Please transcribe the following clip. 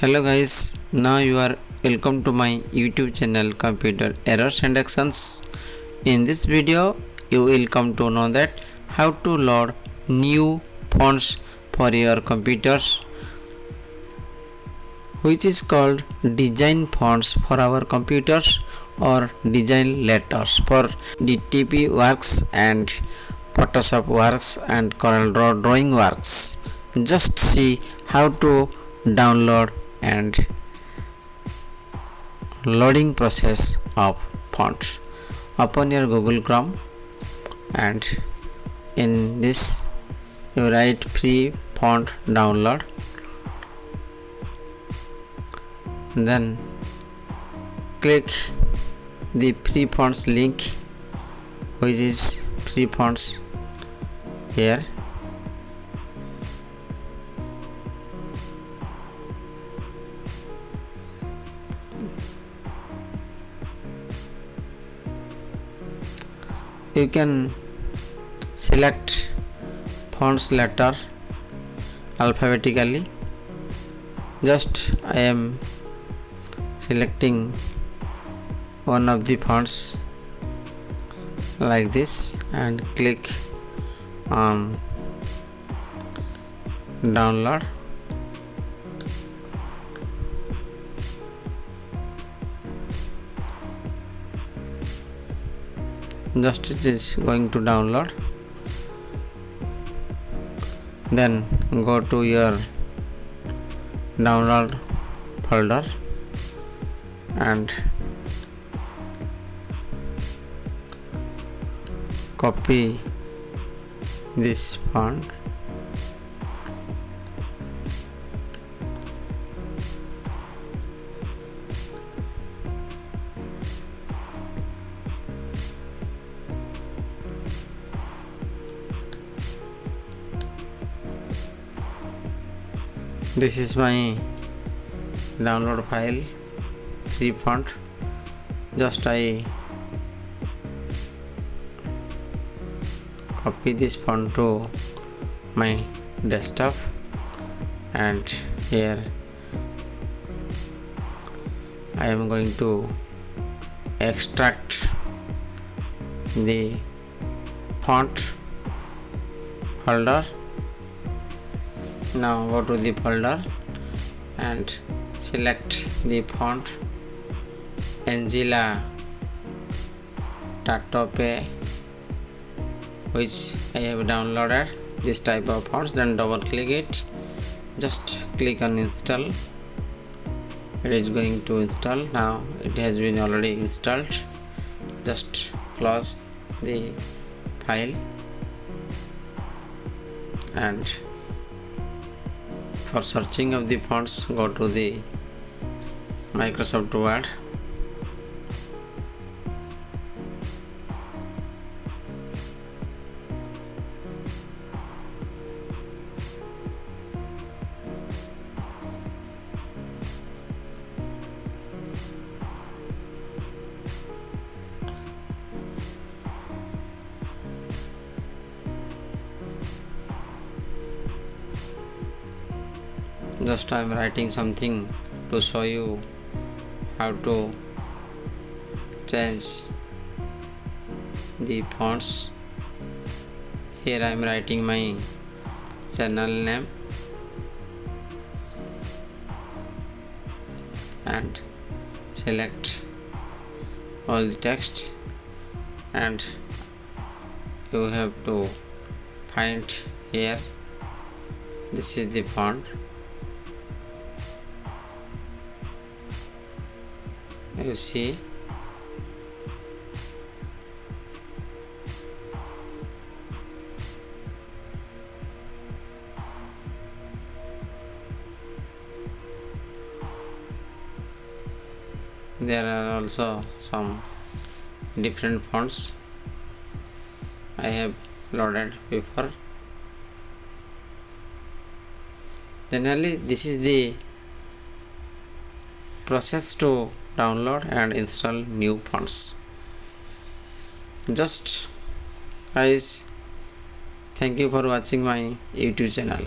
Hello guys, now you are welcome to my YouTube channel Computer Errors and Actions. In this video you will come to know that how to load new fonts for your computers, which is called design fonts for our computers or design letters for DTP works and Photoshop works and Corel drawing works. Just see how to download and loading process of fonts. Open your Google Chrome and in this you write free font download, then click the free fonts link, which is free fonts here. You can select fonts letter alphabetically. Just I am selecting one of the fonts like this and click on download. Just it is going to download. Then go to your download folder and copy this font. This is my download file, free font. Just I copy this font to my desktop, and here I am going to extract the font folder. Now go to the folder and select the font Angela Tatope, which I have downloaded this type of fonts. Then double click it, just click on install. It is going to install. Now it has been already installed. Just close the file and for searching of the fonts go to the Microsoft Word. Just I am writing something to show you how to change the fonts. Here I am writing my channel name and select all the text, and you have to find here. This is the font. You see, there are also some different fonts I have loaded before. Generally, this is the process to download and install new fonts. Just guys, thank you for watching my YouTube channel.